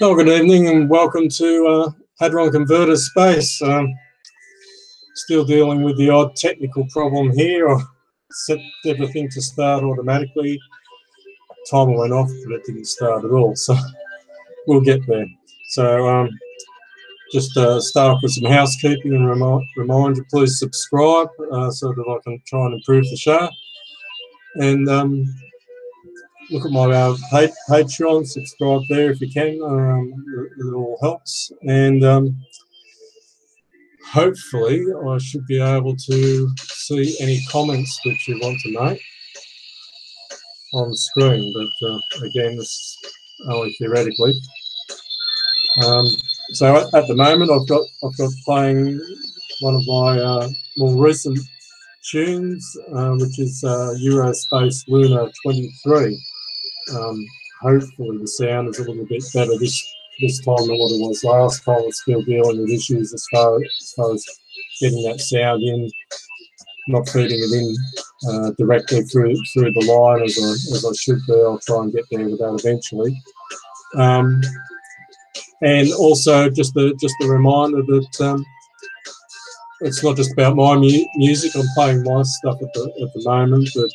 Oh, good evening and welcome to Hadron Converter Space. Still dealing with the odd technical problem here. I set everything to start automatically. Timer went off, but it didn't start at all, so we'll get there. So just start with some housekeeping and remind you, please subscribe so that I can try and improve the show. And look at my Patreon, subscribe there if you can. It all helps. And hopefully I should be able to see any comments that you want to make on screen, but again, this is only theoretically. So at the moment, I've got playing one of my more recent tunes, which is Eurospace Luna 23. Hopefully the sound is a little bit better this time than what it was last time. It's still dealing with issues as far as getting that sound in, not feeding it in directly through the line as I should be. I'll try and get there with that eventually. And also just a reminder that it's not just about my music. I'm playing my stuff at the moment, but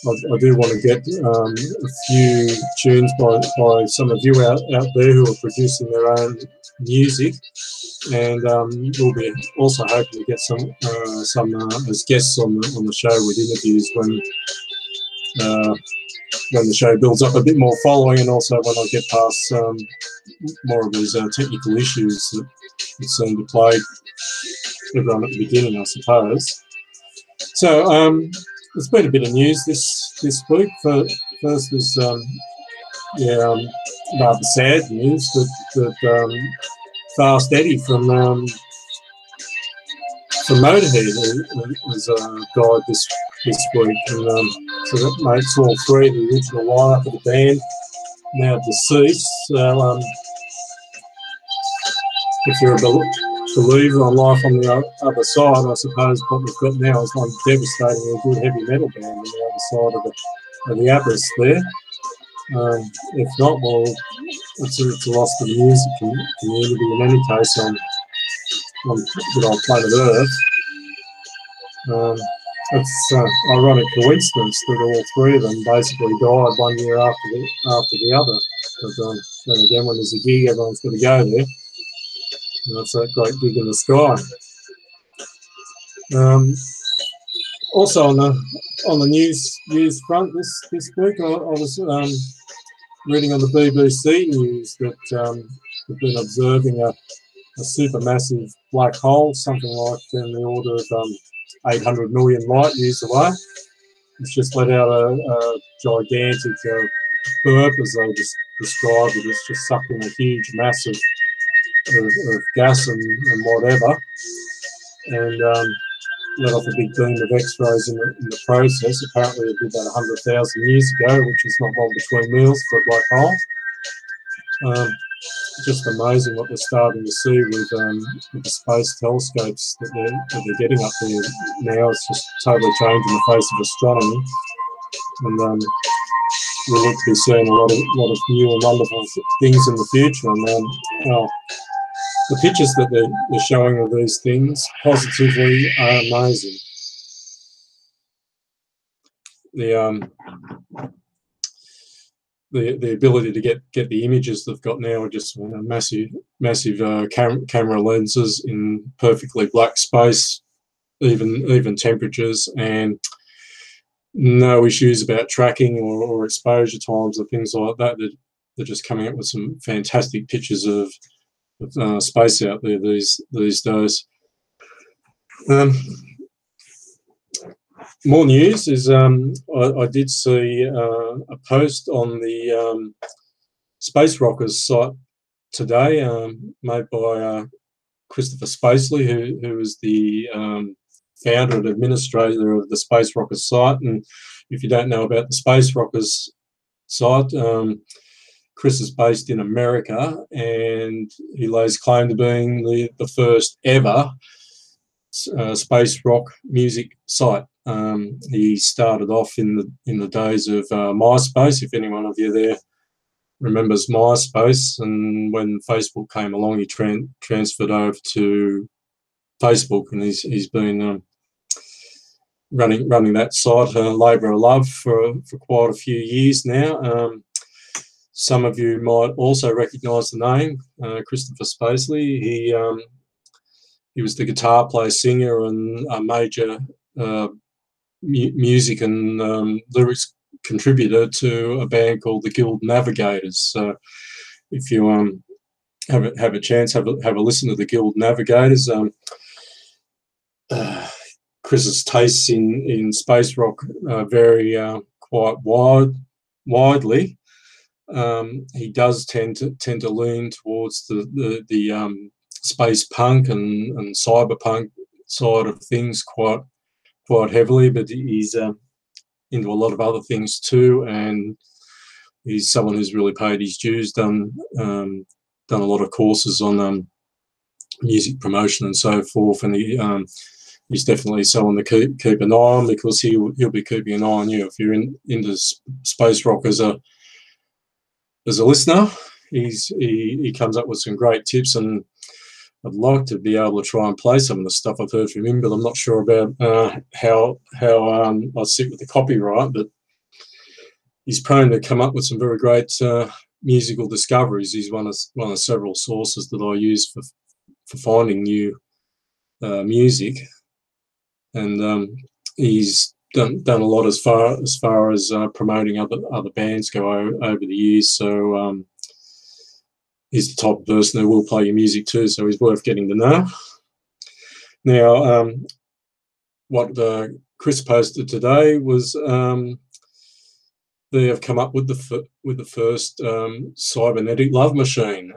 I do want to get a few tunes by some of you out there who are producing their own music, and we'll be also hoping to get some as guests on the show with interviews when the show builds up a bit more following, and also when I get past more of these technical issues that seem to plague everyone at the beginning, I suppose. So there's been a bit of news this week. First is rather sad news that Fast Eddie from Motorhead has died this week, and so that makes all three of the original lineup of the band now deceased. So if you're a believer on life on the other side, I suppose what we've got now is one devastatingly good heavy metal band on the other side of the abyss there. If not, well, it's a loss to the music community in any case on good old planet Earth. It's an ironic coincidence that all three of them basically died 1 year after the other. But then again, when there's a gig, everyone's got to go there. And that's that great gig in the sky. Also on the news front this week, I was reading on the BBC News that we've been observing a supermassive black hole, something like in the order of 800 million light years away. It's just let out a gigantic burp, as they described it. It's just sucked in a huge mass of gas and whatever, and let off a big beam of X-rays in the process. Apparently it did that 100,000 years ago, which is not long between meals for a black hole. Just amazing what they're starting to see with the space telescopes that they're getting up there now. It's just totally changing the face of astronomy, and we look to be seeing a lot of new and wonderful things in the future. And the pictures that they're showing of these things positively are amazing. The ability to get the images they've got now are just massive camera lenses in perfectly black space, even temperatures, and no issues about tracking or exposure times or things like that. They're just coming up with some fantastic pictures of space out there these days. More news is I did see a post on the Space Rockers site today, made by Christopher Spacely, who is the founder and administrator of the Space Rockers site. And if you don't know about the Space Rockers site, Chris is based in America, and he lays claim to being the first ever space rock music site. He started off in the days of MySpace. If anyone of you there remembers MySpace, and when Facebook came along, he transferred over to Facebook, and he's been running that site, labour of love, for quite a few years now. Some of you might also recognise the name, Christopher Spacely. He was the guitar player, singer, and a major music and lyrics contributor to a band called the Guild Navigators. So if you have a chance, have a listen to the Guild Navigators. Chris's tastes in space rock vary quite widely. He does tend to lean towards the space punk and cyberpunk side of things quite heavily, but he's into a lot of other things too, and he's someone who's really paid his dues, done a lot of courses on music promotion and so forth, and he's definitely someone to keep an eye on, because he'll be keeping an eye on you if you're into space rock as a listener. He comes up with some great tips, and I'd like to be able to try and play some of the stuff I've heard from him, but I'm not sure about how I sit with the copyright. But he's prone to come up with some very great musical discoveries. He's one of several sources that I use for finding new music, and he's done a lot as far as promoting other bands go over the years. So he's the type of person who will play your music too, so he's worth getting to know. Now, what Chris posted today was they have come up with the first cybernetic love machine.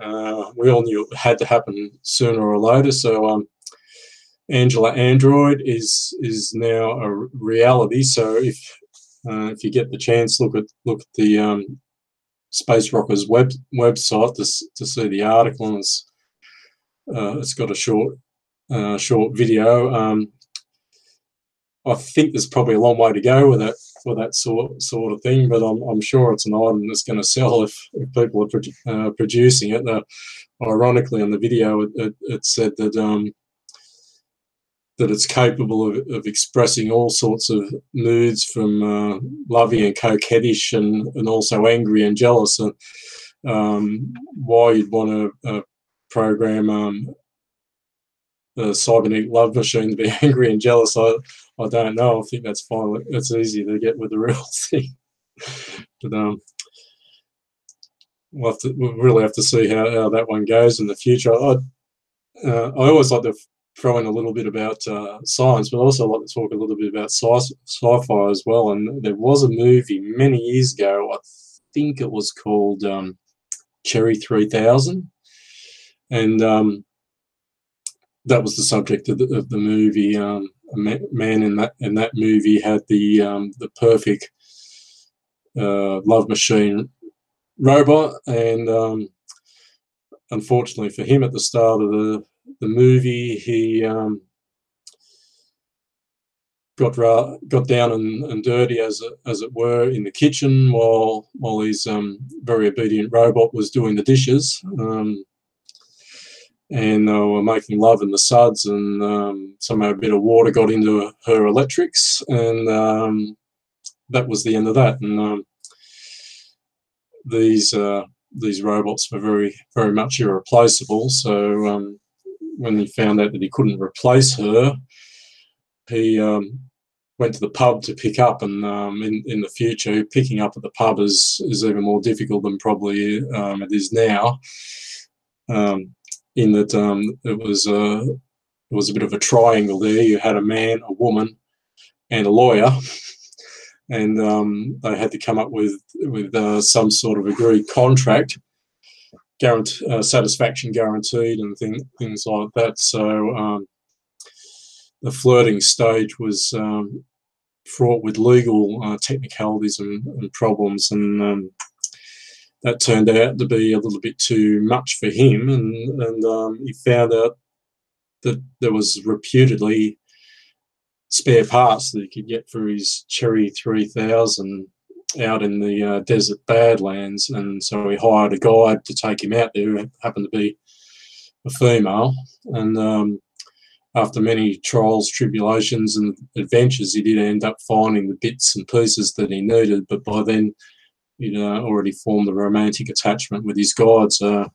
We all knew it had to happen sooner or later. So Angela Android is now a reality. So if you get the chance, look at the Space Rockers website to see the article, and it's got a short video. I think there's probably a long way to go with that for that sort of thing, but I'm sure it's an item that's going to sell if people are producing it. Ironically, on the video, it said that it's capable of expressing all sorts of moods, from loving and coquettish, and also angry and jealous. And why you'd want to program the cybernetic love machine to be angry and jealous, I don't know. I think that's fine. It's easy to get with the real thing. But we'll really have to see how that one goes in the future. I always like to throw in a little bit about science, but also like to talk a little bit about sci-fi as well. And there was a movie many years ago, I think it was called Cherry 3000, and that was the subject of the movie. A man in that movie had the perfect love machine robot, and unfortunately for him, at the start of the movie, he got down and dirty, as it were, in the kitchen while his very obedient robot was doing the dishes. And they were making love in the suds, and somehow a bit of water got into her electrics, and that was the end of that. And these robots were very, very much irreplaceable. So when he found out that he couldn't replace her, he went to the pub to pick up, and in the future, picking up at the pub is even more difficult than probably it is now. In that it was a bit of a triangle there. You had a man, a woman, and a lawyer, and they had to come up with some sort of agreed contract, satisfaction guaranteed, and things like that. So the flirting stage was fraught with legal technicalities and problems, and that turned out to be a little bit too much for him, and he found out that there was reputedly spare parts that he could get for his Cherry 3000 out in the desert Badlands, and so he hired a guide to take him out there who happened to be a female. And after many trials, tribulations, and adventures, he did end up finding the bits and pieces that he needed. But by then, he'd already formed a romantic attachment with his guide, so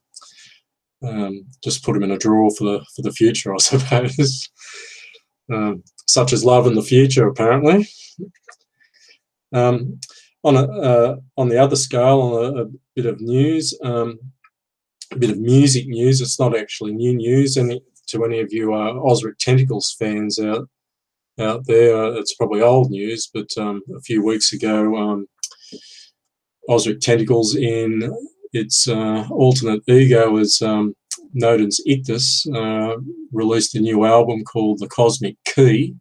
just put him in a drawer for the future, I suppose. Such as love in the future, apparently. On the other scale, on a bit of news, a bit of music news. It's not actually new news. To any of you Ozric Tentacles fans out there, it's probably old news. But a few weeks ago, Ozric Tentacles, in its alternate ego as Nodens Ictus, released a new album called The Cosmic Key.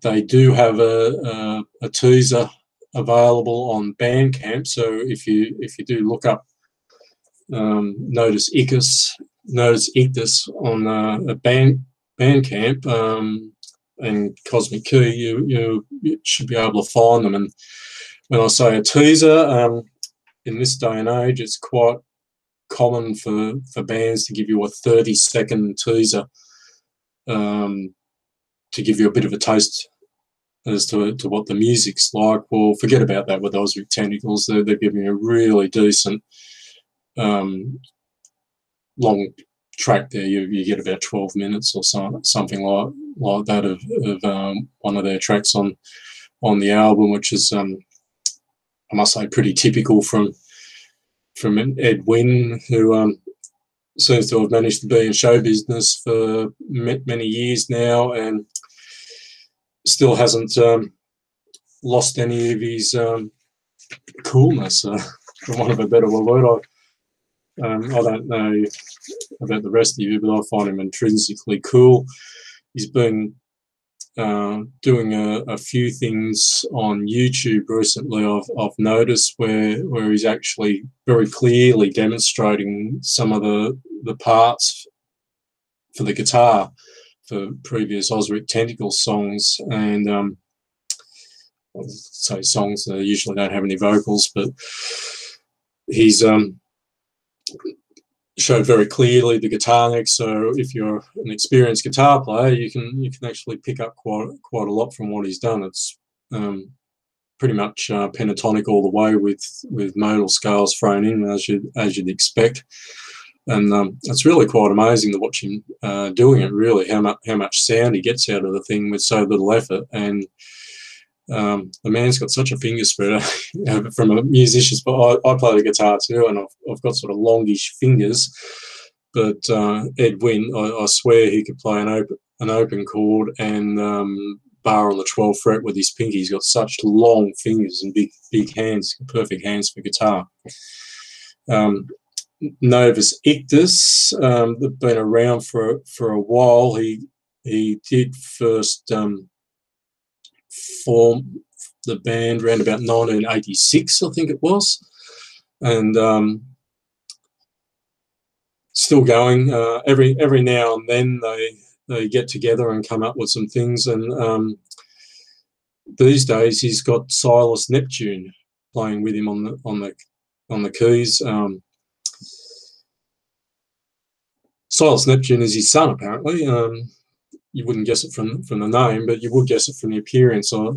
They do have a teaser available on Bandcamp, so if you do look up Nodens Ictus on a Bandcamp and Cosmic Key, you should be able to find them. And when I say a teaser, in this day and age, it's quite common for bands to give you a 30-second teaser to give you a bit of a taste as to what the music's like. Well, forget about that with Ozric Tentacles. They're giving you a really decent long track there. You get about 12 minutes or something like that of one of their tracks on the album, which is I must say pretty typical from Ed Wynn, who seems to have managed to be in show business for many years now and still hasn't lost any of his coolness, for want of a better word. I don't know about the rest of you, but I find him intrinsically cool. He's been doing a few things on YouTube recently, I've noticed, where he's actually very clearly demonstrating some of the parts for the guitar for previous Ozric Tentacles songs. And I'll say songs that usually don't have any vocals, but he's showed very clearly the guitar neck. So if you're an experienced guitar player, you can actually pick up quite a lot from what he's done. It's pretty much pentatonic all the way with modal scales thrown in, as you'd expect. And it's really quite amazing to watch him doing it, really, how much sound he gets out of the thing with so little effort. And the man's got such a finger spread from a musician's, but I play the guitar too, and I've got sort of longish fingers. But Ed Wynn, I swear he could play an open chord and bar on the 12th fret with his pinky. He's got such long fingers and big hands, perfect hands for guitar. Nodens Ictus, they've been around for a while. He did first form the band around about 1986, I think it was, and still going. Every now and then they get together and come up with some things. And these days he's got Silas Neptune playing with him on the keys. Silas Neptune is his son, apparently. You wouldn't guess it from the name, but you would guess it from the appearance. I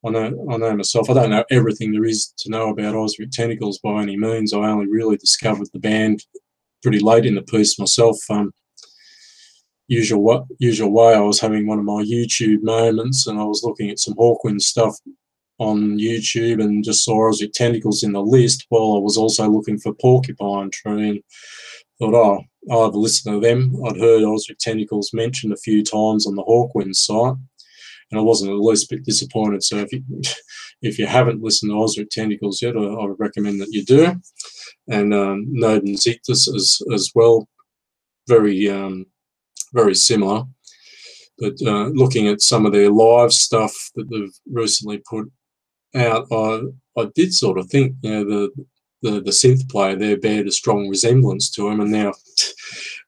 know myself. I don't know everything there is to know about Ozric Tentacles by any means. I only really discovered the band pretty late in the piece myself. Usual way, I was having one of my YouTube moments, and I was looking at some Hawkwind stuff on YouTube and just saw Ozric Tentacles in the list while I was also looking for Porcupine Tree, and thought, oh, I'll have a listen to them. I'd heard Ozric Tentacles mentioned a few times on the Hawkwind site, and I wasn't the least bit disappointed. So if you haven't listened to Ozric Tentacles yet, I would recommend that you do. And Nodens Ictus as well, very similar. But looking at some of their live stuff that they've recently put out, I did sort of think, the synth player there bared a strong resemblance to him, and now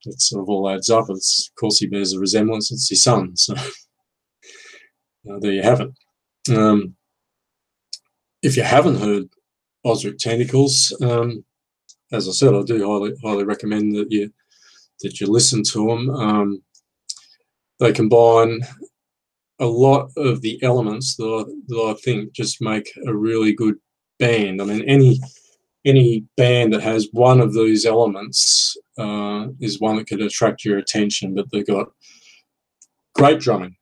it sort of all adds up. Of course, he bears a resemblance. It's his son. So there you have it. if you haven't heard Ozric Tentacles, as I said, I do highly recommend that you listen to them. They combine a lot of the elements that I think just make a really good band. I mean, any band that has one of these elements is one that could attract your attention. But they've got great drumming.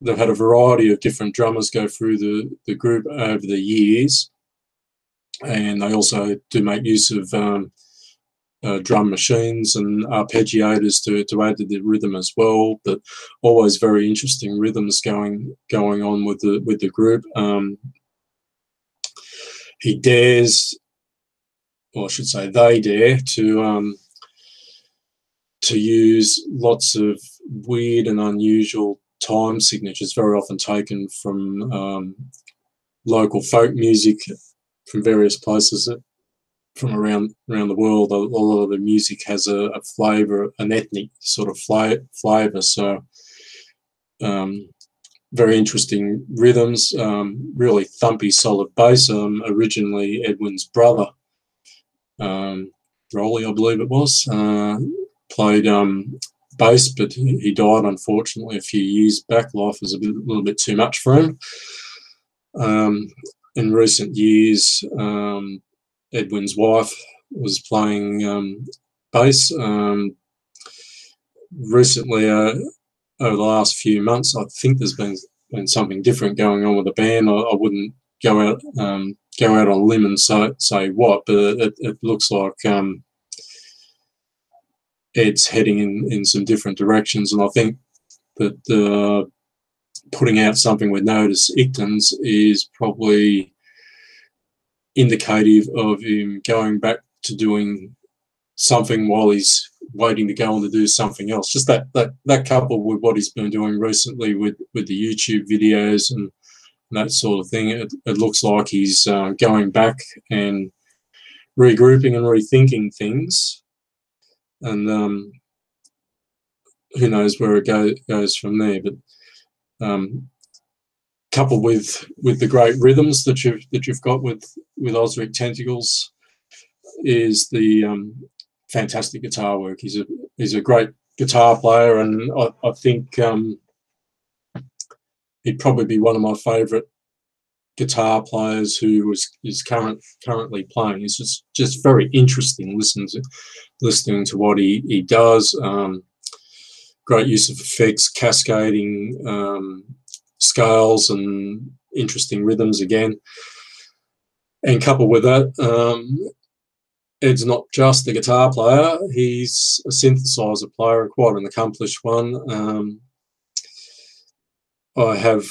They've had a variety of different drummers go through the group over the years, and they also do make use of drum machines and arpeggiators to add to the rhythm as well. But always very interesting rhythms going on with the group. He dares, or I should say, they dare to use lots of weird and unusual time signatures, very often taken from local folk music from various places from around the world. A lot of the music has a flavour, an ethnic sort of flavour. So very interesting rhythms, really thumpy, solid bass. Originally Edwin's brother, Rolly, I believe it was, played bass, but he died unfortunately a few years back. Life was a little bit too much for him. In recent years, Edwin's wife was playing bass. Recently, over the last few months, I think there's been something different going on with the band. I wouldn't go out on a limb and say what, but it looks like Ed's heading in some different directions, and I think that putting out something with Nodens Ictus is probably indicative of him going back to doing something while he's waiting to go on to do something else. Just that coupled with what he's been doing recently with the YouTube videos and that sort of thing, it looks like he's going back and regrouping and rethinking things, and who knows where it goes from there. But coupled with the great rhythms that you've got with Ozric Tentacles is the fantastic guitar work. He's a great guitar player, and I think he'd probably be one of my favourite guitar players who is currently playing. It's just very interesting listening to what he does. Great use of effects, cascading scales, and interesting rhythms again. And coupled with that, Ed's not just a guitar player, he's a synthesizer player, quite an accomplished one. I have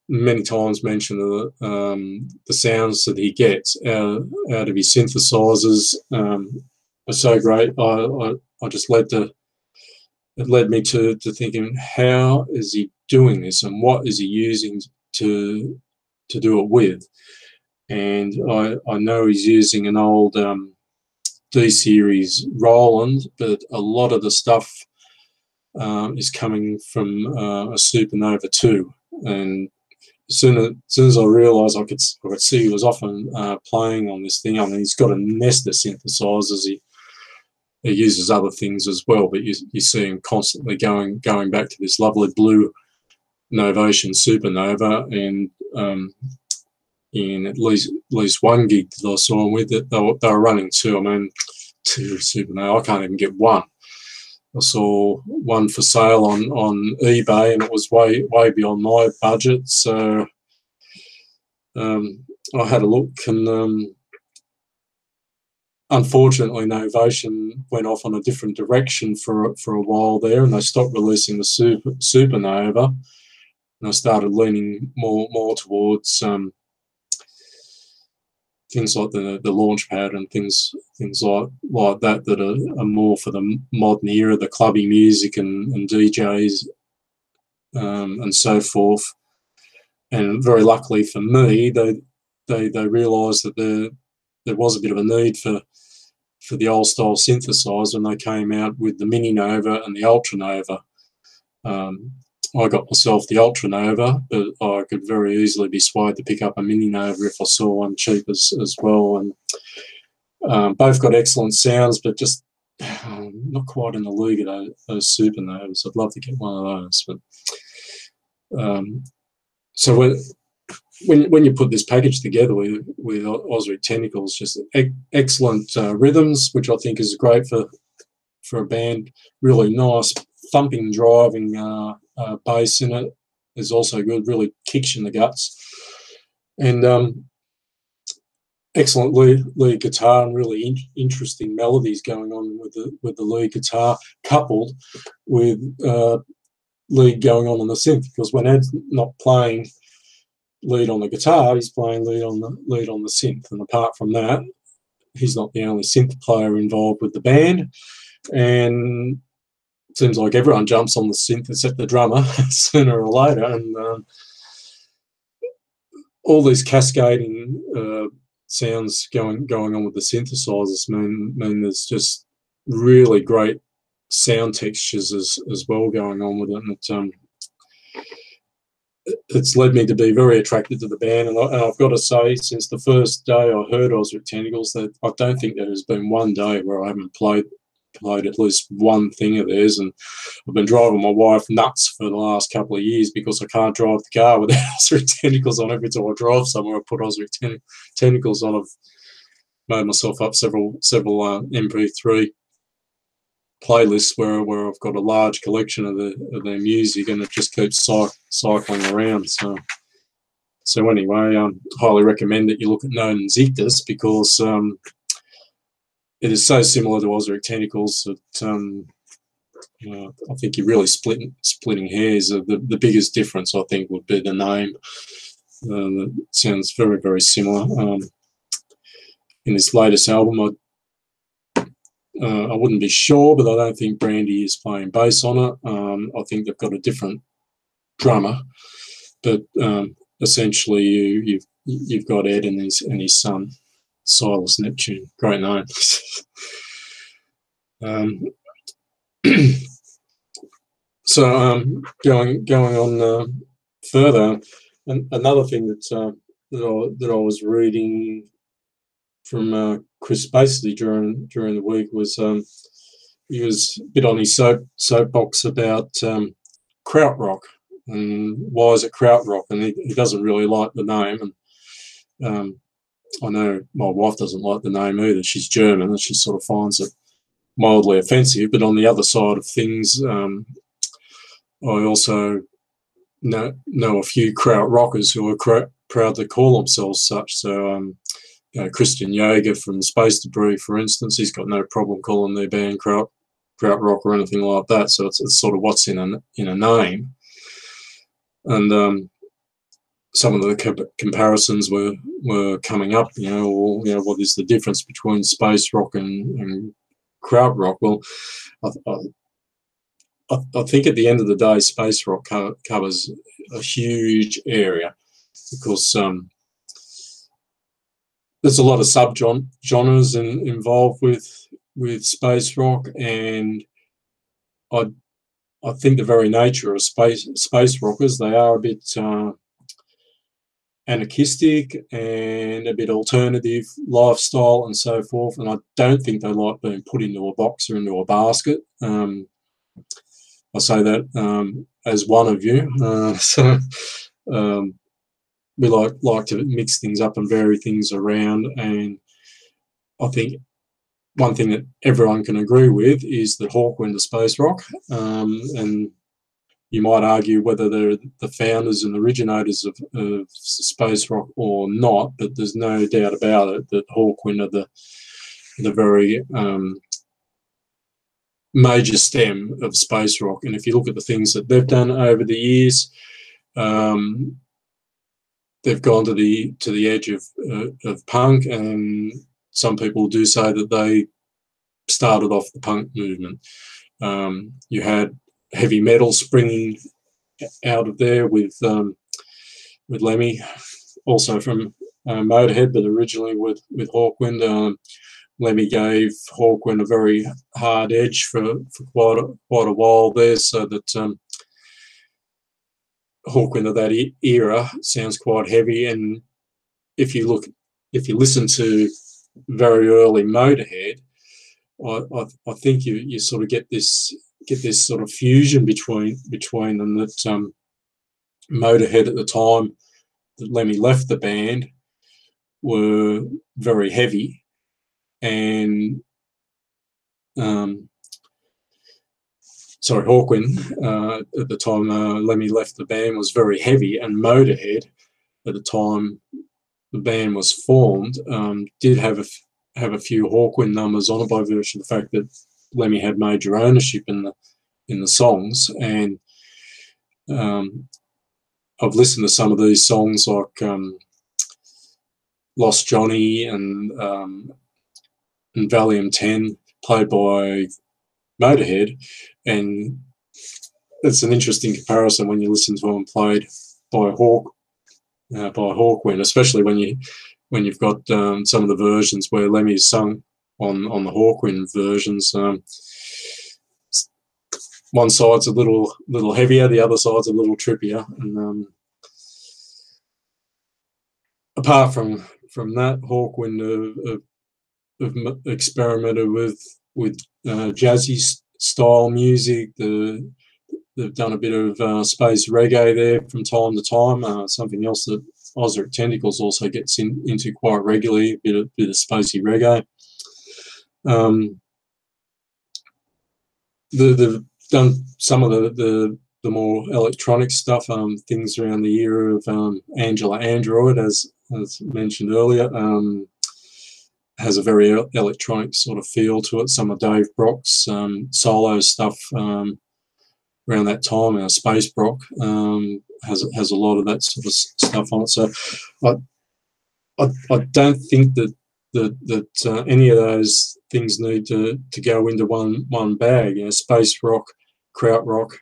many times mentioned the sounds that he gets out of his synthesizers are so great. I just it led me to thinking, how is he doing this, and what is he using to do it with? And I know he's using an old D-series Roland, but a lot of the stuff is coming from a Supernova 2. And as soon as I realised I could see he was often playing on this thing. I mean, he's got a nest of synthesizers. He uses other things as well, but you see him constantly going back to this lovely blue Novation Supernova, and in at least one gig that I saw him with, that they were running two. I mean, two Supernova. I can't even get one. I saw one for sale on eBay, and it was way beyond my budget. So I had a look, and unfortunately, Novation went off on a different direction for a while there, and they stopped releasing the Supernova, and I started leaning more towards things like the Launchpad and things like that are more for the modern era, the clubby music and DJs and so forth. And very luckily for me, they realised that there was a bit of a need for the old style synthesizer, and they came out with the Mini Nova and the Ultra Nova. I got myself the Ultra Nova, but I could very easily be swayed to pick up a Mini Nova if I saw one cheap as well. And both got excellent sounds, but just not quite in the league of those Supernovas. I'd love to get one of those. But so when you put this package together with Ozric Tentacles, just excellent rhythms, which I think is great for a band. Really nice thumping, driving bass in it is also good. Really kicks you in the guts, and excellent lead guitar and really interesting melodies going on with the lead guitar, coupled with lead going on the synth. Because when Ed's not playing lead on the guitar, he's playing lead on the synth, and apart from that, he's not the only synth player involved with the band. And it seems like everyone jumps on the synth except the drummer sooner or later, and all these cascading sounds going on with the synthesizers mean there's just really great sound textures as well going on with it. And it's led me to be very attracted to the band, and I've got to say, since the first day I heard Ozric Tentacles, that I don't think there has been one day where I haven't played at least one thing of theirs. And I've been driving my wife nuts for the last couple of years because I can't drive the car without Ozric Tentacles on. Every time I drive somewhere, I put Ozric Tentacles on. I've made myself up several MP3 playlists where I've got a large collection of their music, and it just keeps cycling around. So anyway, I highly recommend that you look at Nodens Ictus, because it is so similar to Ozric Tentacles that I think you're really splitting hairs. The biggest difference, I think, would be the name. It sounds very, very similar. In this latest album, I wouldn't be sure, but I don't think Brandy is playing bass on it. I think they've got a different drummer, but essentially you've got Ed and his son, Silas Neptune. Great name. So going on further, and another thing that I was reading from Chris basically during the week was he was a bit on his soapbox about Krautrok, and why is it Krautrok, and he doesn't really like the name. And I know my wife doesn't like the name either. She's German, and she sort of finds it mildly offensive. But on the other side of things, I also know a few Krautrockers who are proud to call themselves such. So Christian Jaeger from Space Debris, for instance, he's got no problem calling their band Krautrock or anything like that. So it's sort of what's in a name. And some of the comparisons were coming up, what is the difference between space rock and krautrock? Well, I think at the end of the day, space rock covers a huge area, because there's a lot of subgenres involved with space rock, and I think the very nature of space rockers, they are a bit anarchistic and a bit alternative lifestyle and so forth, and I don't think they like being put into a box or into a basket. I say that as one of you. We like to mix things up and vary things around, and I think one thing that everyone can agree with is that Hawkwind are space rock, and you might argue whether they're the founders and originators of space rock or not, but there's no doubt about it that Hawkwind are the very major stem of space rock. And if you look at the things that they've done over the years, they've gone to the edge of punk, and some people do say that they started off the punk movement. You had heavy metal springing out of there with Lemmy, also from Motorhead, but originally with Hawkwind. Lemmy gave Hawkwind a very hard edge for quite a while there, so that Hawkwind of that era sounds quite heavy, and if you listen to very early Motorhead, I think you sort of get this sort of fusion between them, that Motorhead at the time that Lemmy left the band were very heavy, and Hawkwind at the time Lemmy left the band was very heavy, and Motorhead at the time the band was formed did have a few Hawkwind numbers on it, by virtue of the fact that Lemmy had major ownership in the songs. And I've listened to some of these songs, like Lost Johnny and Valium 10, played by Motorhead, and it's an interesting comparison when you listen to them played by Hawkwind, especially when you've got some of the versions where Lemmy's sung on the Hawkwind versions. One side's a little heavier, the other side's a little trippier, and apart from that, Hawkwind have experimented with jazzy style music. They've done a bit of space reggae there from time to time. Something else that Ozric Tentacles also gets into quite regularly, a bit of spacey reggae. They've done some of the more electronic stuff, things around the era of Angela Android, as mentioned earlier. Has a very electronic sort of feel to it. Some of Dave Brock's solo stuff around that time, Space Brock has a lot of that sort of stuff on it. So I don't think that any of those things need to go into one bag. Space rock, Krautrok.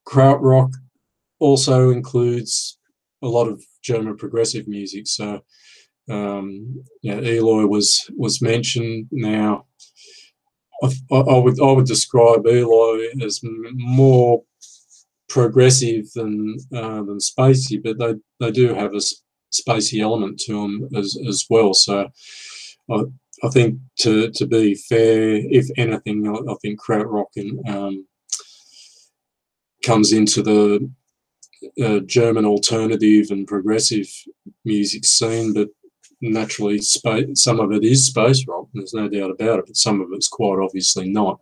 Krautrok also includes a lot of German progressive music. So Eloy was mentioned. Now I would describe Eloy as more progressive than spacey, but they do have a spacey element to them as well. So I think to be fair, if anything, I think Krautrok comes into the German alternative and progressive music scene, but naturally some of it is space rock, there's no doubt about it, but some of it's quite obviously not.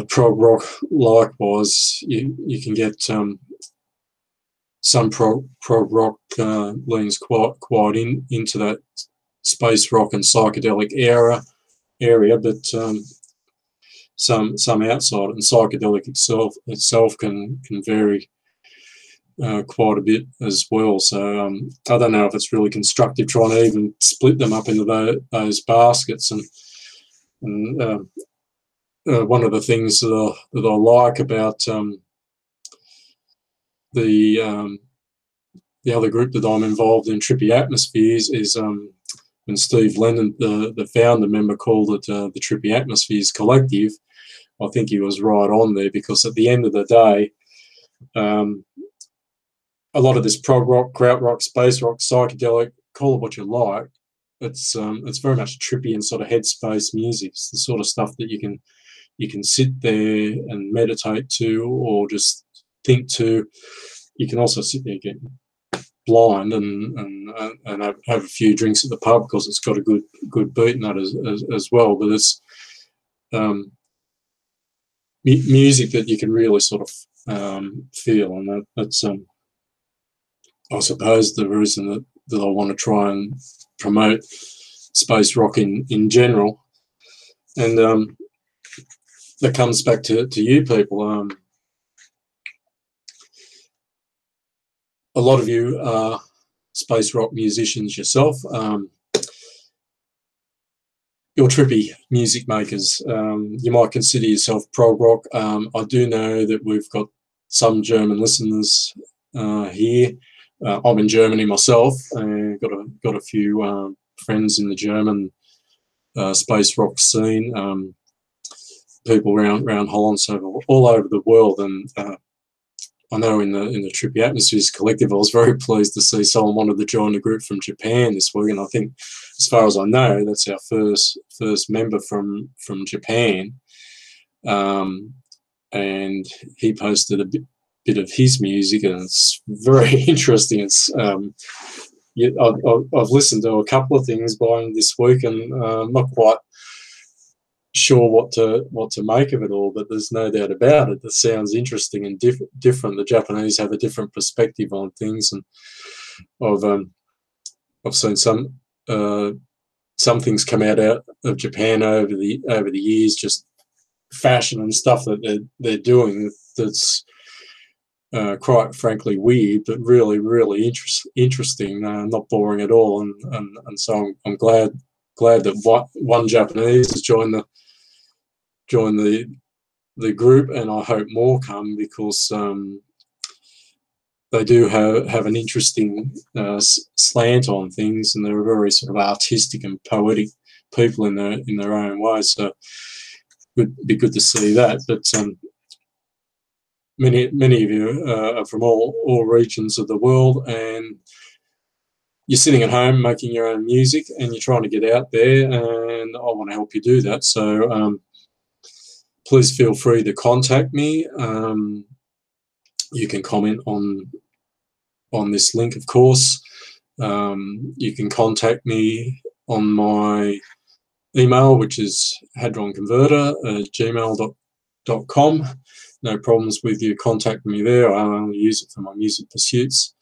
Prog rock, likewise, you can get some prog rock leans quite into that space rock and psychedelic area, but some outside it, and psychedelic itself can vary quite a bit as well. So I don't know if it's really constructive trying to even split them up into those baskets. And one of the things that I like about the other group that I'm involved in, Trippy Atmospheres, is when Steve Lennon, the founder member, called it the Trippy Atmospheres Collective. I think he was right on there, because at the end of the day, a lot of this prog rock, krautrock, space rock, psychedelic, call it what you like, it's very much trippy and sort of headspace music. It's the sort of stuff that you can sit there and meditate to, or just think to. You can also sit there getting blind and have a few drinks at the pub, because it's got a good beat in that as well. But it's music that you can really sort of feel, and that's I suppose the reason that I want to try and promote space rock in general. And that comes back to you people. A lot of you are space rock musicians yourself. You're trippy music makers. You might consider yourself prog rock. I do know that we've got some German listeners here. I'm in Germany myself, and got a few friends in the German space rock scene. people around Holland, so all over the world. And I know in the Trippy Atmospheres Collective, I was very pleased to see someone wanted to join the group from Japan this week, and I think, as far as I know, that's our first member from Japan. And he posted a bit of his music, and it's very interesting. It's I've listened to a couple of things by him this week, and I'm not quite sure what to make of it all, but there's no doubt about it. That sounds interesting and different. The Japanese have a different perspective on things, and I've seen some things come out of Japan over the years, just fashion and stuff that they're doing that's quite frankly weird, but really interesting, not boring at all. And so I'm glad that one Japanese has joined the group, and I hope more come, because they do have an interesting slant on things, and they're very sort of artistic and poetic people in their own way. So it'd be good to see that. But many of you are from all regions of the world, and you're sitting at home making your own music, and you're trying to get out there, and I want to help you do that. So please feel free to contact me. You can comment on this link, of course. You can contact me on my email, which is hadronconverter@gmail.com. No problems with you contacting me there. I only use it for my music pursuits.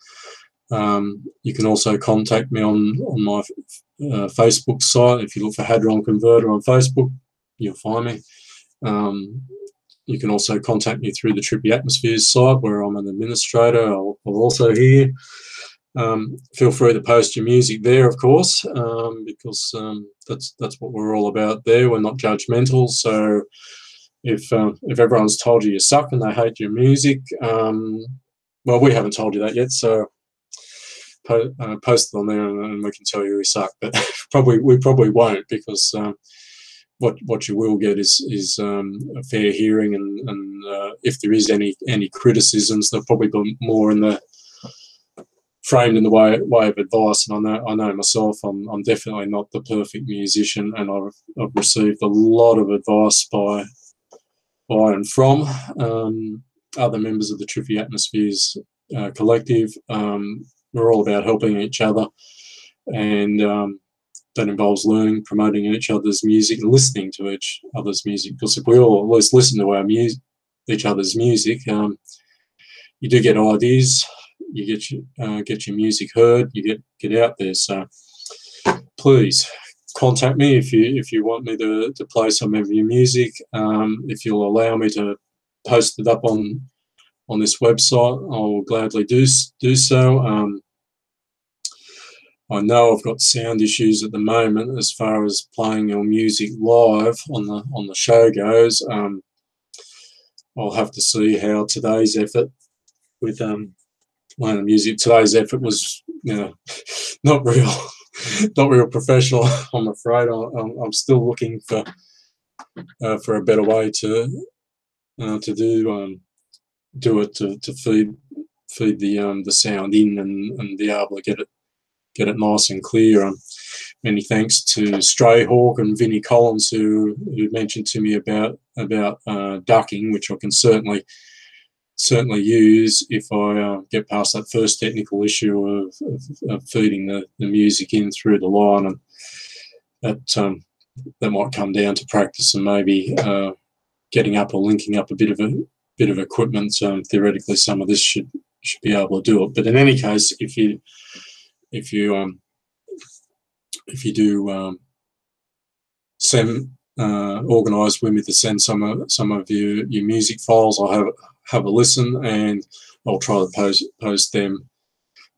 You can also contact me on my Facebook site. If you look for Hadron Converter on Facebook, you'll find me. You can also contact me through the Trippy Atmospheres site, where I'm an administrator. I'll also here. Feel free to post your music there, of course, because that's what we're all about there. We're not judgmental. So if everyone's told you suck and they hate your music, well, we haven't told you that yet. So post it on there, and we can tell you we suck. But we probably won't, because what you will get is a fair hearing, and if there is any criticisms, they'll probably be more framed in the way of advice. And I know myself, I'm definitely not the perfect musician, and I've received a lot of advice by and from other members of the Trippy Atmospheres collective. We're all about helping each other, and that involves learning, promoting each other's music, and listening to each other's music. Because if we all at least listen to each other's music, you do get ideas, you get your music heard, you get out there. So please contact me if you want me to play some of your music. If you'll allow me to post it up on this website, I will gladly do so. I know I've got sound issues at the moment as far as playing your music live on the show goes. I'll have to see how today's effort with playing the music. Today's effort was, not real professional. I'm afraid. I'm still looking for a better way to do it, to feed the sound in and be able to get it nice and clear. Many thanks to Stray Hawk and Vinnie Collins, who mentioned to me about ducking, which I can certainly use if I get past that first technical issue of feeding the music in through the line, and that might come down to practice and maybe getting up or linking up a bit of equipment. Theoretically, some of this should be able to do it. But in any case, if you do organise with me to send some of your music files, I'll have a listen, and I'll try to post them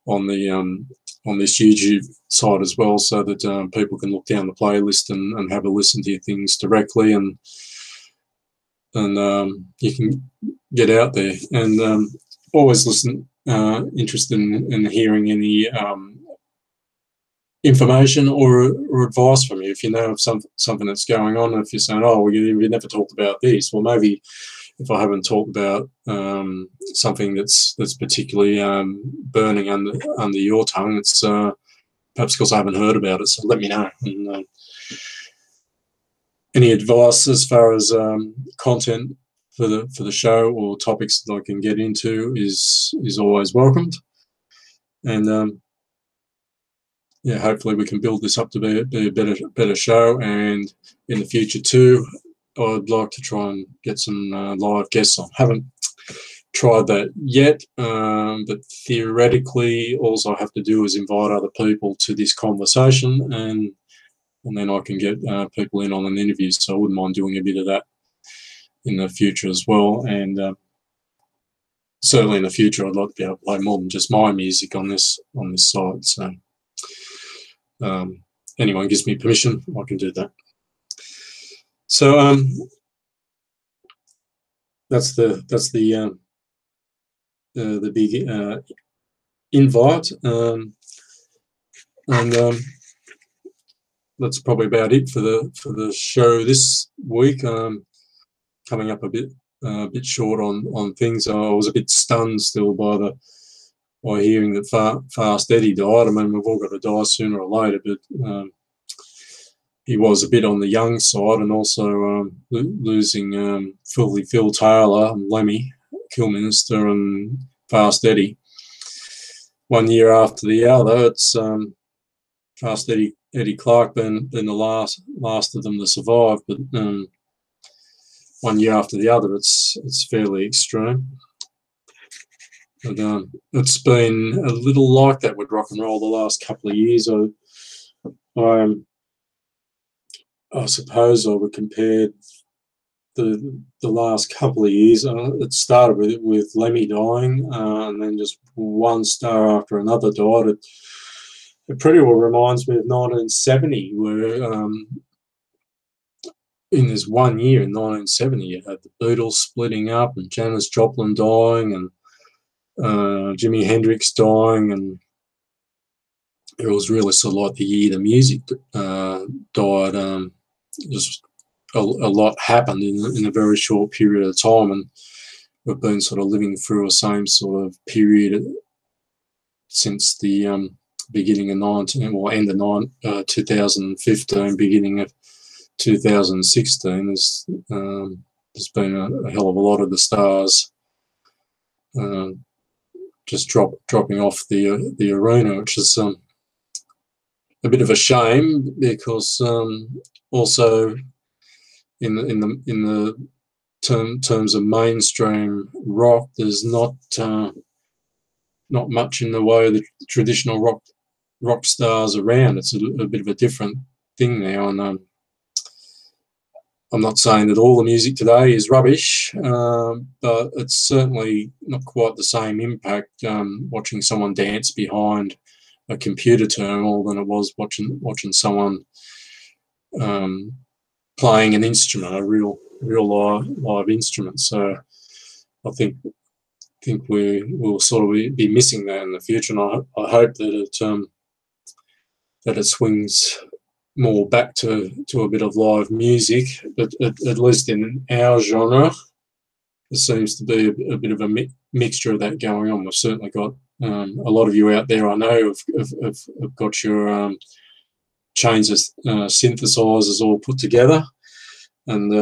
on this YouTube site as well, so that people can look down the playlist and have a listen to your things directly, and you can get out there. And always interested in hearing any information or advice from you. If you know of something that's going on, if you're saying, oh, we never talked about this, well, maybe if I haven't talked about something that's particularly burning under your tongue, it's perhaps because I haven't heard about it. So let me know. And any advice as far as content for the show or topics that I can get into is always welcomed. And yeah, hopefully we can build this up to be a better show. And in the future too, I'd like to try and get some live guests on. Haven't tried that yet, but theoretically, all I have to do is invite other people to this conversation, and then I can get people in on an interview. So I wouldn't mind doing a bit of that in the future as well. And certainly in the future, I'd like to be able to play more than just my music on this site. So anyone gives me permission, I can do that. So that's the big invite, and that's probably about it for the show this week. Coming up a bit short on things. I was a bit stunned still by hearing that Fast Eddie died. I mean, we've all got to die sooner or later, but he was a bit on the young side, and also losing Phil Taylor and Lemmy Kilminster and Fast Eddie 1 year after the other. It's Fast Eddie Clark been the last of them to survive, but 1 year after the other, it's fairly extreme. And it's been a little like that with rock and roll the last couple of years. I suppose I would compare the last couple of years. It started with Lemmy dying, and then just one star after another died. It pretty well reminds me of 1970, where in this 1 year in 1970, you had the Beatles splitting up, and Janis Joplin dying, and Jimi Hendrix dying, and it was really sort of like the year the music died. Just a lot happened in a very short period of time, and we've been sort of living through the same sort of period since the beginning of end of 2015, beginning of 2016. There's been a hell of a lot of the stars just dropping off the arena, which is a bit of a shame, because also in the terms of mainstream rock, there's not much in the way of the traditional rock stars around. It's a bit of a different thing now, and I'm not saying that all the music today is rubbish, but it's certainly not quite the same impact watching someone dance behind a computer terminal than it was watching someone playing an instrument, a real live instrument. So I think we'll sort of be missing that in the future, and I hope that it swings more back to a bit of live music, but at least in our genre, there seems to be a bit of a mixture of that going on. We've certainly got a lot of you out there, I know, have got your chains of synthesizers all put together, and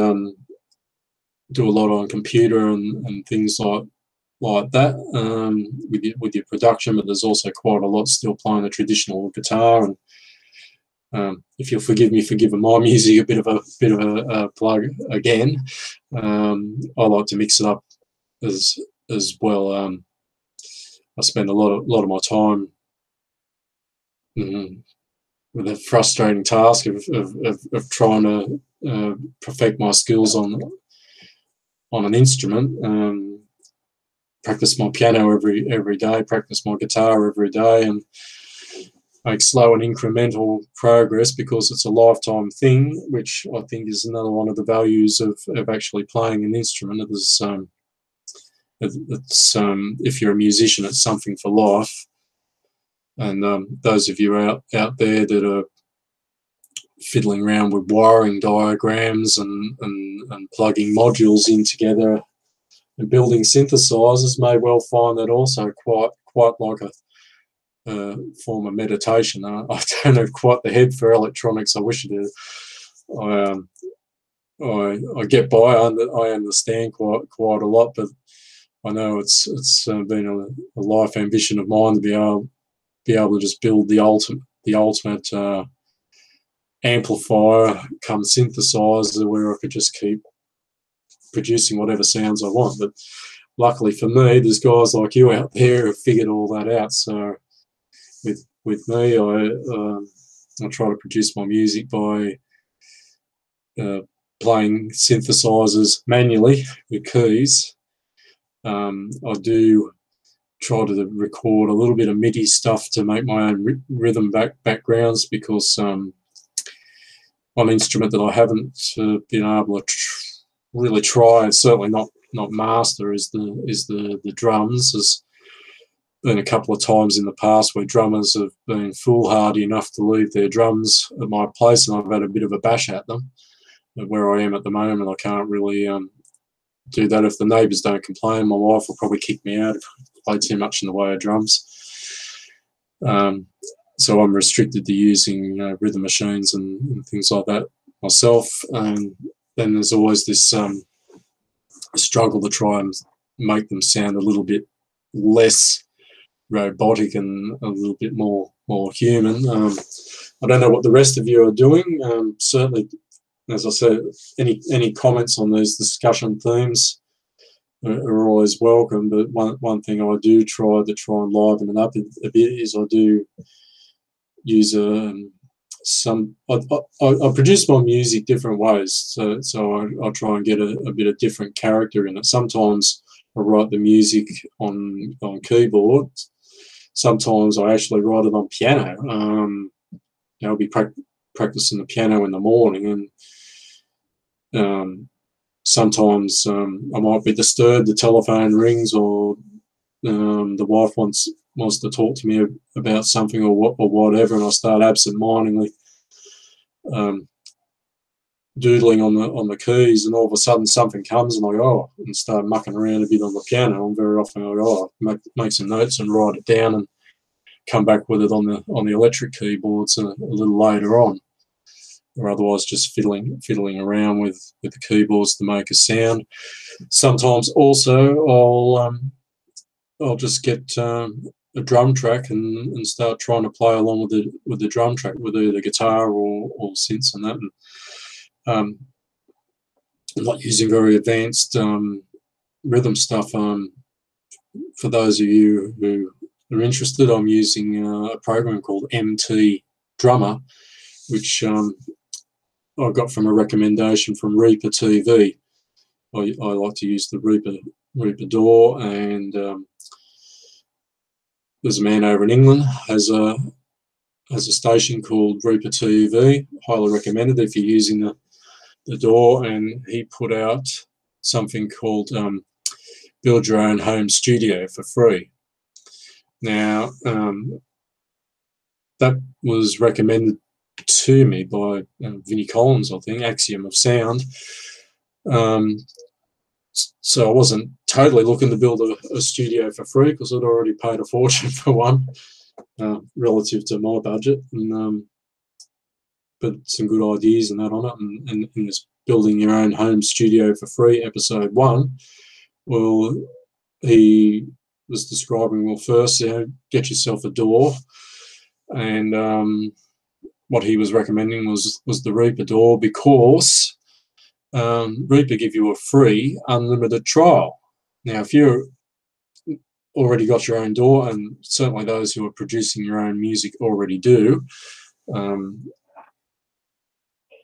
do a lot on computer and things like that with your production. But there's also quite a lot still playing the traditional guitar. And if you'll forgive me for giving my music a bit of a plug again, I like to mix it up as well. I spend a lot of my time with a frustrating task of trying to perfect my skills on an instrument. Practice my piano every day, practice my guitar every day, and make slow and incremental progress, because it's a lifetime thing, which I think is another one of the values of actually playing an instrument. If you're a musician, it's something for life. And those of you out there that are fiddling around with wiring diagrams and plugging modules in together and building synthesizers may well find that also quite like a form of meditation. I don't have quite the head for electronics. I wish I did. I get by. I understand quite a lot, but I know it's been a life ambition of mine to be able to just build the ultimate amplifier come synthesizer where I could just keep producing whatever sounds I want. But luckily for me, there's guys like you out there who have figured all that out. So with me, I try to produce my music by playing synthesizers manually with keys. I do try to record a little bit of MIDI stuff to make my own rhythm backgrounds, because one instrument that I haven't been able to really try, and certainly not master, is the drums. There's been a couple of times in the past where drummers have been foolhardy enough to leave their drums at my place, and I've had a bit of a bash at them. But where I am at the moment, I can't really do that. If the neighbours don't complain, my wife will probably kick me out if I play too much in the way of drums. So I'm restricted to using rhythm machines and things like that myself. And then there's always this struggle to try and make them sound a little bit less robotic and a little bit more human. I don't know what the rest of you are doing. Certainly, as I said, any comments on these discussion themes are always welcome. But one thing I do try and liven it up a bit is I do use I produce my music different ways. So I try and get a bit of different character in it. Sometimes I write the music on keyboard. Sometimes I actually write it on piano. I'll be practicing the piano in the morning, and sometimes I might be disturbed, the telephone rings, or the wife wants to talk to me about something or whatever, and I start absent-mindedly doodling on the keys, and all of a sudden something comes, and I go, and start mucking around a bit on the piano. And very often I go, make some notes and write it down, and come back with it on the electric keyboards a little later on. Or otherwise just fiddling around with the keyboards to make a sound. Sometimes also I'll just get a drum track and start trying to play along with the drum track with either guitar or synths and that. And I'm not using very advanced rhythm stuff. For those of you who are interested, I'm using a program called MT Drummer, which I got from a recommendation from Reaper TV. I like to use the Reaper DAW, and there's a man over in England has a station called Reaper TV. Highly recommended if you're using the DAW, and he put out something called Build Your Own Home Studio for free. Now that was recommended to me by Vinnie Collins, I think, Axiom of Sound. So I wasn't totally looking to build a studio for free, because I'd already paid a fortune for one relative to my budget. And but some good ideas and that on it, and this building your own home studio for free, episode 1. Well, he was describing, well, first, get yourself a DAW, and what he was recommending was the Reaper DAW, because Reaper give you a free unlimited trial. Now, if you've already got your own DAW, and certainly those who are producing your own music already do,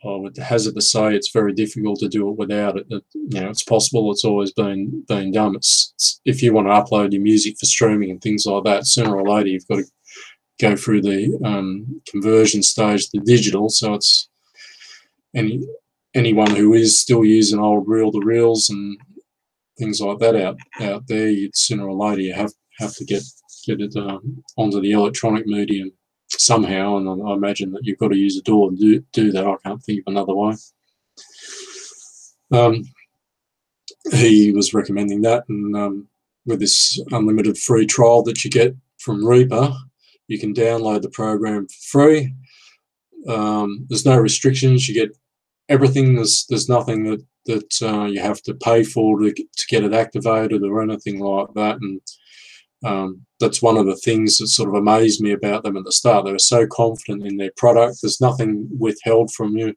I would hazard to say it's very difficult to do it without it. It's possible. It's always been done. It's if you want to upload your music for streaming and things like that, sooner or later you've got to go through the conversion stage to digital. So it's anyone who is still using old reel-to-reels and things like that out there, sooner or later you have to get onto the electronic medium somehow, and I imagine that you've got to use a DAW to do that. I can't think of another way. He was recommending that, and with this unlimited free trial that you get from Reaper, you can download the program for free. There's no restrictions. You get everything. There's nothing that you have to pay for to get it activated or anything like that. And that's one of the things that sort of amazed me about them at the start. They were so confident in their product. There's nothing withheld from you.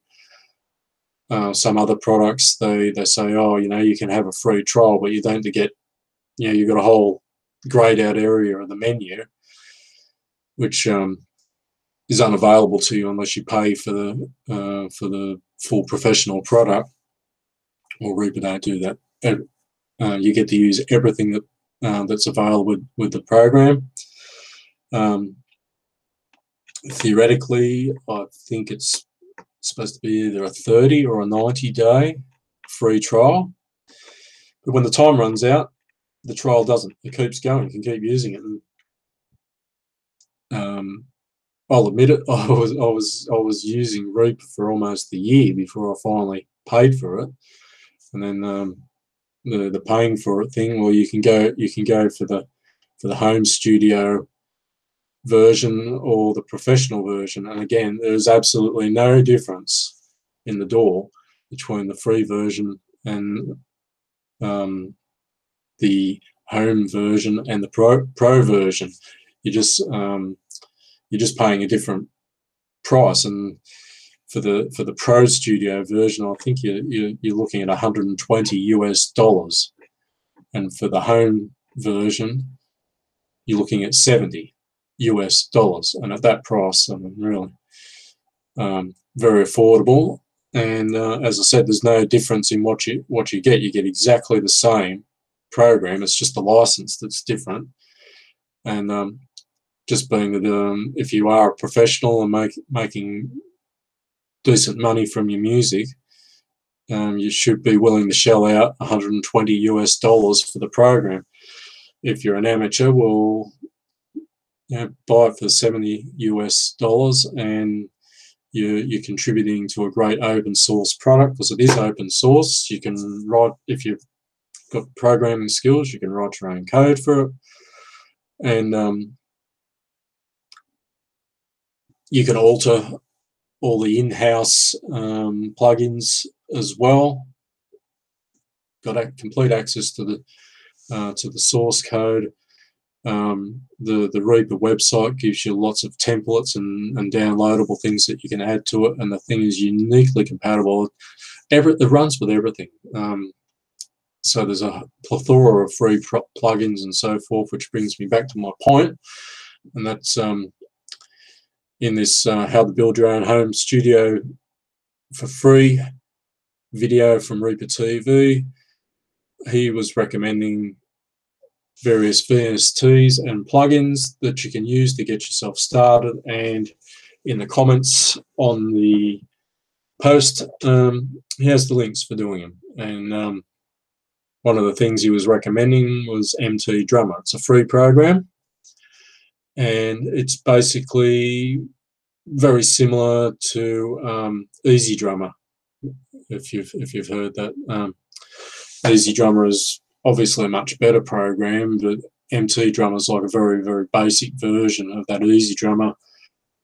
Some other products, they say, oh, you know, you can have a free trial, but you don't get, you know, you've got a whole grayed out area of the menu, which is unavailable to you unless you pay for the full professional product. Well, Reaper don't do that. You get to use everything that's available with the program. Theoretically, I think it's supposed to be either a 30 or a 90-day free trial. But when the time runs out, the trial doesn't. It keeps going. You can keep using it. And, I'll admit it. I was using Reaper for almost a year before I finally paid for it. And then the paying for it thing. Well, you can go for the home studio version or the professional version, and again, there's absolutely no difference in the DAW between the free version and the home version and the pro version. You're just paying a different price, and for the Pro Studio version, I think you're looking at $120 US, and for the home version, you're looking at $70 US, and at that price, I mean, really very affordable. And as I said, there's no difference in what you get. You get exactly the same program. It's just the license that's different. And just being that if you are a professional and making decent money from your music, you should be willing to shell out $120 US for the program. If you're an amateur, well, you know, buy it for $70 US, and you're contributing to a great open source product, because it is open source. You can write, if you've got programming skills, you can write your own code for it, and you can alter all the in-house plugins as well. Got complete access to the source code. The Reaper website gives you lots of templates and downloadable things that you can add to it, and the thing is uniquely compatible. It runs with everything. So there's a plethora of free plugins and so forth, which brings me back to my point, and that's in this How to Build Your Own Home Studio for Free video from Reaper TV. He was recommending various VSTs and plugins that you can use to get yourself started, and in the comments on the post he has the links for doing them. And one of the things he was recommending was MT Drummer. It's a free program, and it's basically very similar to Easy Drummer, if you've heard that. Easy Drummer is obviously a much better program, but MT Drummer is like a very, very basic version of that Easy Drummer,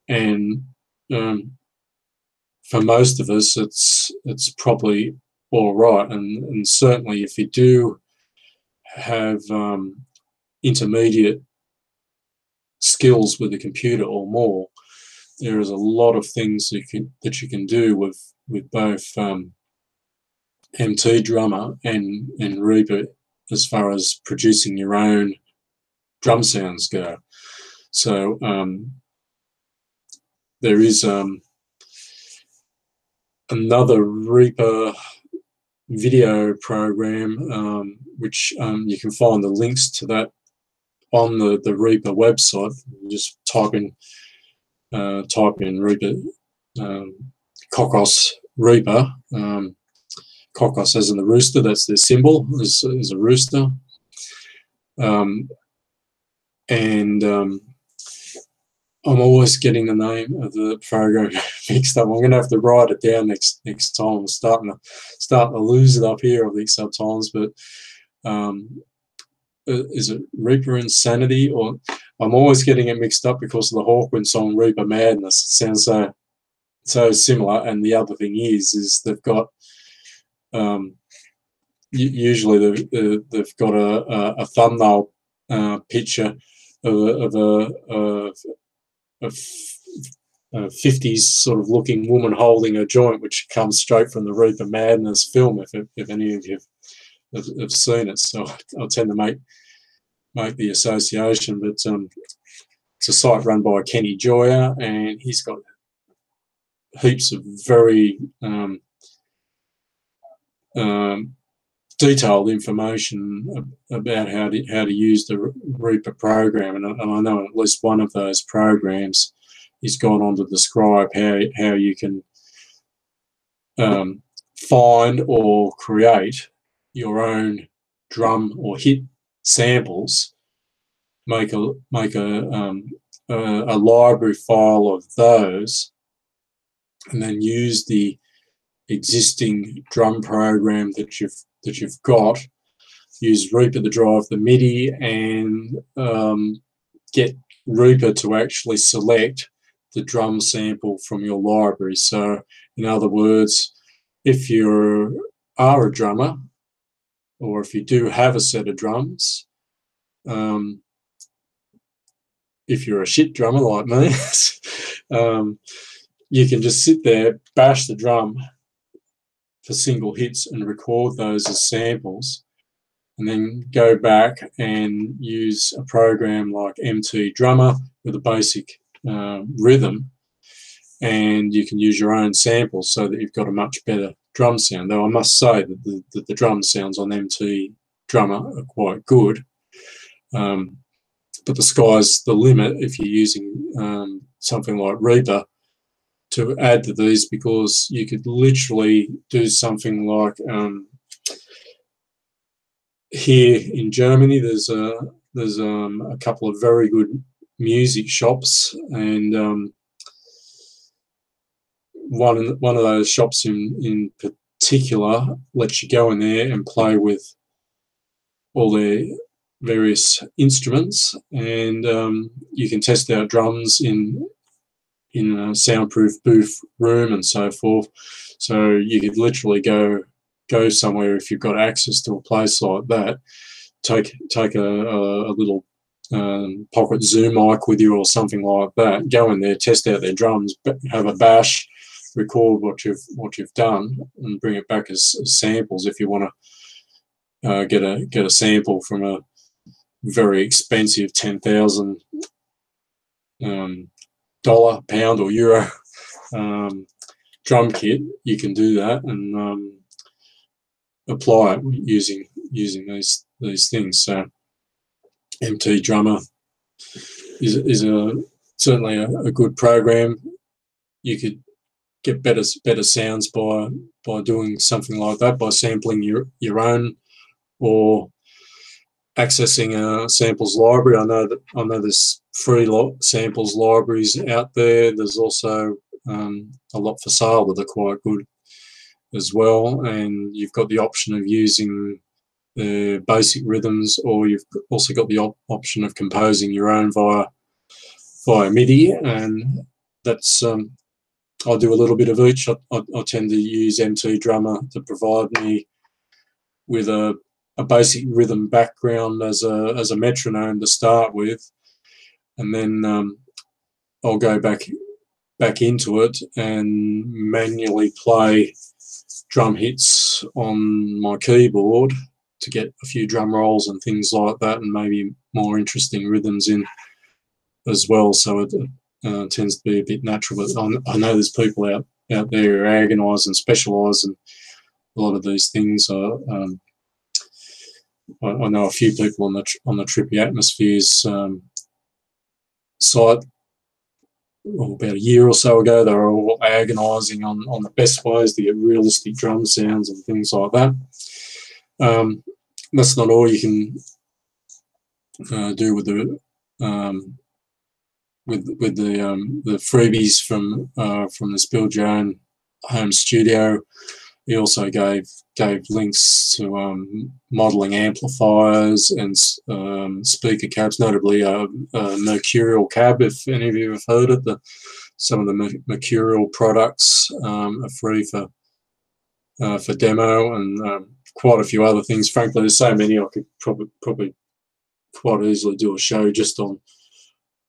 and for most of us, it's probably all right. And certainly, if you do have intermediate skills with the computer or more, there is a lot of things that you can do with both MT Drummer and Reaper as far as producing your own drum sounds go. So there is another Reaper video program, which you can find the links to that on the Reaper website. You just type in Reaper, Kokos Reaper. Kokos as in the rooster, that's their symbol, is a rooster. and I'm always getting the name of the program mixed up. I'm going to have to write it down next time. I'm starting to lose it up here, I think, sometimes. But is it Reaper Insanity? Or I'm always getting it mixed up because of the Hawkwind song Reaper Madness. It sounds so similar. And the other thing is they've got usually they've got a thumbnail picture of a 50s sort of looking woman holding a joint, which comes straight from the Reaper Madness film, if any of you have seen it. So I tend to make the association. But it's a site run by Kenny Joyer, and he's got heaps of very detailed information about how to use the Reaper program, and I know at least one of those programs he's gone on to describe how you can find or create your own drum or hit samples, make a library file of those, and then use the existing drum program that you've got. Use Reaper to drive the MIDI and get Reaper to actually select the drum sample from your library. So, in other words, if you are a drummer, or if you do have a set of drums, if you're a shit drummer like me, you can just sit there, bash the drum for single hits and record those as samples, and then go back and use a program like MT Drummer with a basic rhythm, and you can use your own samples so that you've got a much better drum sound. Though I must say that the drum sounds on MT Drummer are quite good, but the sky's the limit if you're using something like Reaper to add to these, because you could literally do something like here in Germany there's a couple of very good music shops, and one of those shops in particular lets you go in there and play with all their various instruments, and you can test out drums in a soundproof booth room and so forth. So you could literally go somewhere if you've got access to a place like that. Take a little pocket Zoom mic with you or something like that. Go in there, test out their drums, have a bash, record what you've done, and bring it back as samples if you want to get a sample from a very expensive $10,000 pound or euro drum kit. You can do that and apply it using these things. So MT Drummer is certainly a good program. You could get better sounds by doing something like that, by sampling your own or accessing a samples library. I know there's free samples libraries out there. There's also a lot for sale that are quite good as well, and you've got the option of using the basic rhythms, or you've also got the option of composing your own via MIDI, and that's I do a little bit of each. I tend to use MT Drummer to provide me with a basic rhythm background as a metronome to start with, and then I'll go back into it and manually play drum hits on my keyboard to get a few drum rolls and things like that, and maybe more interesting rhythms in as well. So it tends to be a bit natural. But I know there's people out there who agonise and specialise in a lot of these things. I know a few people on the Trippy Atmospheres site about a year or so ago. They were all agonising on the best ways to get realistic drum sounds and things like that. That's not all you can do with the with the freebies from this Build Your Own Home Studio. He also gave links to modelling amplifiers and speaker cabs, notably a Mercurial cab. If any of you have heard it, some of the Mercurial products are free for demo, and quite a few other things. Frankly, there's so many I could probably quite easily do a show just on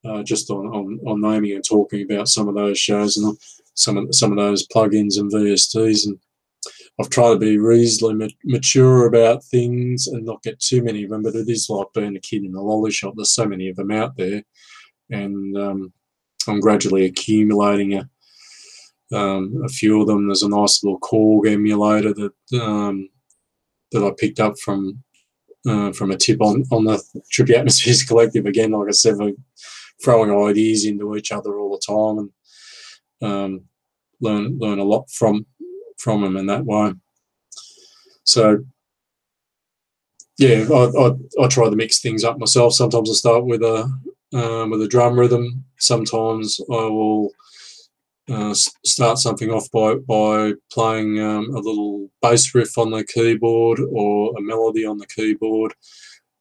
naming and talking about some of those shows and some of those plugins and VSTs. And I've tried to be reasonably mature about things and not get too many of them, but it is like being a kid in a lolly shop. There's so many of them out there, and I'm gradually accumulating a few of them. There's a nice little Korg emulator that I picked up from a tip on the Trippy Atmospheres Collective. Again, like I said, we're throwing ideas into each other all the time, and learn a lot from them in that way. So yeah, I try to mix things up myself. Sometimes I start with a drum rhythm. Sometimes I will start something off by playing a little bass riff on the keyboard, or a melody on the keyboard,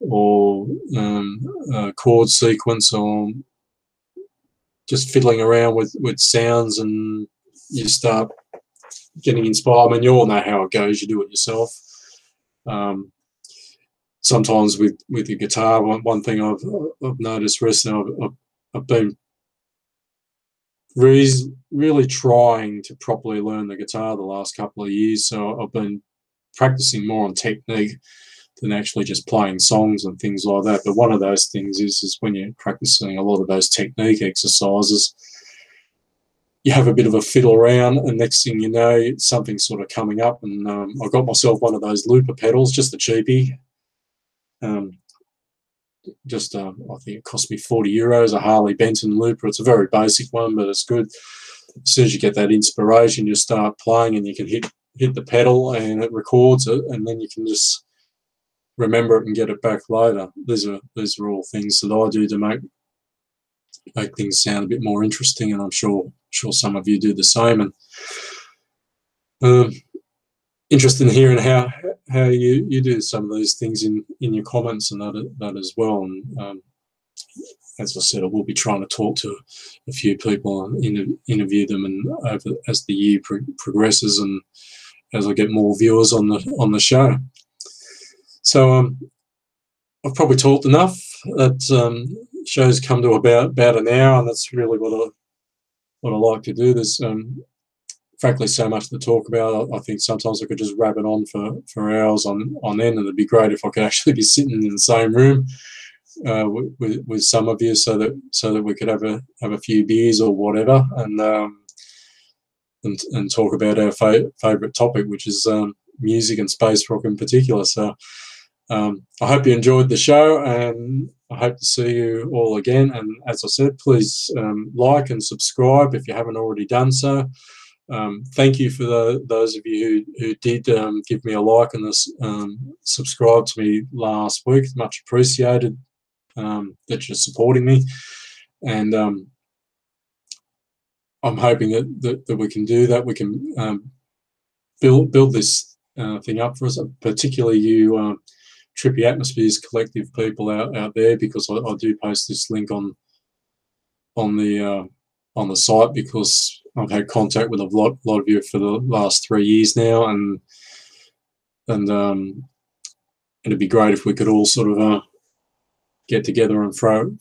or a chord sequence, or just fiddling around with sounds, and you start getting inspired. I mean, you all know how it goes. You do it yourself. Sometimes with the guitar, one thing I've noticed recently, I've been really trying to properly learn the guitar the last couple of years. So I've been practicing more on technique than actually just playing songs and things like that. But one of those things is when you're practicing a lot of those technique exercises, you have a bit of a fiddle around, and next thing you know, something's sort of coming up. And I got myself one of those looper pedals, just a cheapie. I think it cost me €40, a Harley Benton looper. It's a very basic one, but it's good. As soon as you get that inspiration, you start playing, and you can hit the pedal, and it records it, and then you can just remember it and get it back later. These are all things that I do to make things sound a bit more interesting, and I'm sure some of you do the same. And interested in hearing how you do some of these things in your comments and that as well. And as I said, I will be trying to talk to a few people and interview them, and as the year progresses, and as I get more viewers on the show. So I've probably talked enough. That show's come to about an hour, and that's really what I like to do. There's frankly so much to talk about. I think sometimes I could just rabbit on for hours on end, and it'd be great if I could actually be sitting in the same room with some of you, so that we could have a few beers or whatever, and talk about our favourite topic, which is music and space rock in particular. So I hope you enjoyed the show, and I hope to see you all again. And as I said, please like and subscribe if you haven't already done so. Thank you for those of you who did give me a like and subscribe to me last week. Much appreciated that you're supporting me, and I'm hoping that we can do that. We can build this thing up for us, particularly you Trippy Atmospheres Collective people out there, because I do post this link on the site, because I've had contact with a lot of you for the last 3 years now, and it'd be great if we could all sort of get together and throw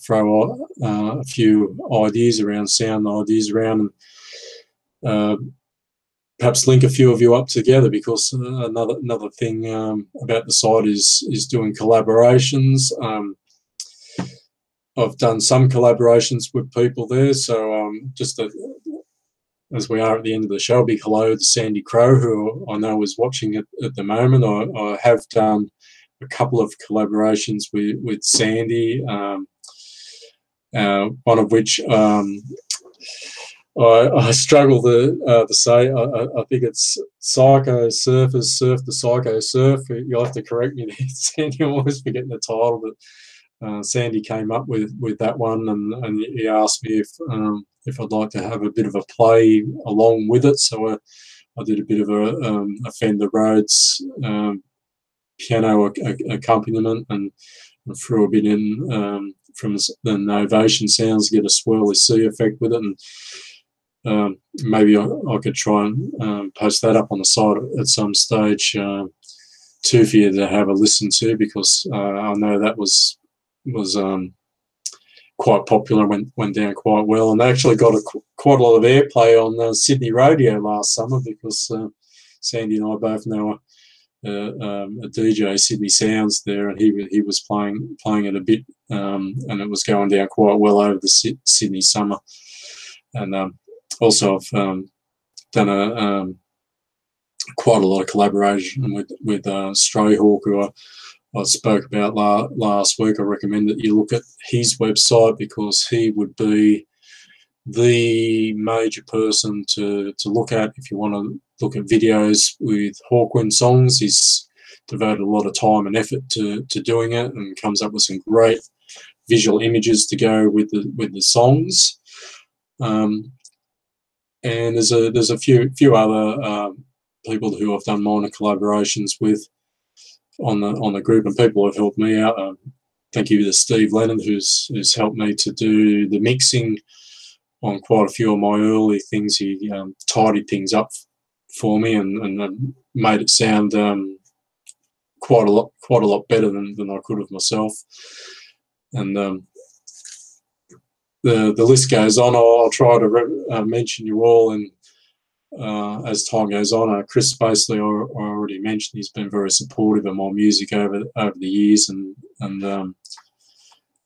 a few ideas around, sound ideas around, and perhaps link a few of you up together, because another thing about the site is doing collaborations. I've done some collaborations with people there, so just as we are at the end of the show, big hello to Sandy Crow, who I know is watching at the moment. I have done a couple of collaborations with Sandy, one of which I struggle to say. I think it's Psycho Surfers Surf the Psycho Surf. You'll have to correct me there, Sandy. I'm always forgetting the title, but Sandy came up with that one, and he asked me if I'd like to have a bit of a play along with it. So I did a bit of a Fender Rhodes piano accompaniment and threw a bit in from the Novation sounds to get a swirly C effect with it, and maybe I could try and post that up on the site at some stage too for you to have a listen to, because I know that was quite popular, went down quite well, and they actually got quite a lot of airplay on Sydney Radio last summer, because Sandy and I both know a DJ, Sydney Sounds there, and he was playing it a bit, and it was going down quite well over the Sydney summer. And also I've done quite a lot of collaboration with Strayhawk, who I spoke about last week. I recommend that you look at his website, because he would be the major person to look at if you want to look at videos with Hawkwind songs. He's devoted a lot of time and effort to doing it, and comes up with some great visual images to go with the songs. And there's a few other people who I've done minor collaborations with on the group, and people have helped me out. Thank you to Steve Lennon, who's helped me to do the mixing on quite a few of my early things. He tidied things up for me and made it sound quite a lot better than I could have myself. And the list goes on. I'll try to mention you all, and as time goes on. Chris Spacely, I already mentioned, he's been very supportive of my music over the years, and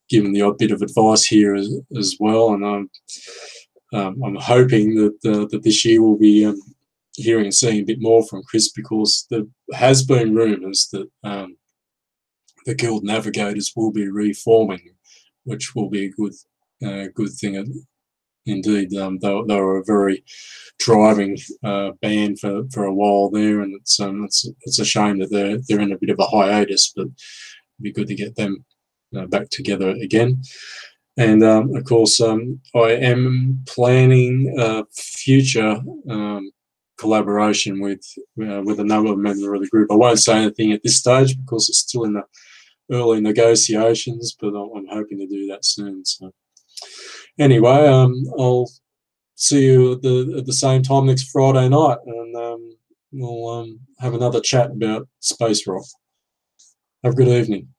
given the odd bit of advice here as well. And I'm hoping that this year we'll be hearing and seeing a bit more from Chris, because there has been rumours that the Guild Navigators will be reforming, which will be a good thing indeed. They were a very driving band for a while there, and it's a shame that they're in a bit of a hiatus, but it'd be good to get them back together again. And of course, I am planning a future collaboration with a number of members of the group. I won't say anything at this stage, because it's still in the early negotiations, but I'm hoping to do that soon. So anyway, I'll see you at the same time next Friday night, and we'll have another chat about space rock. Have a good evening.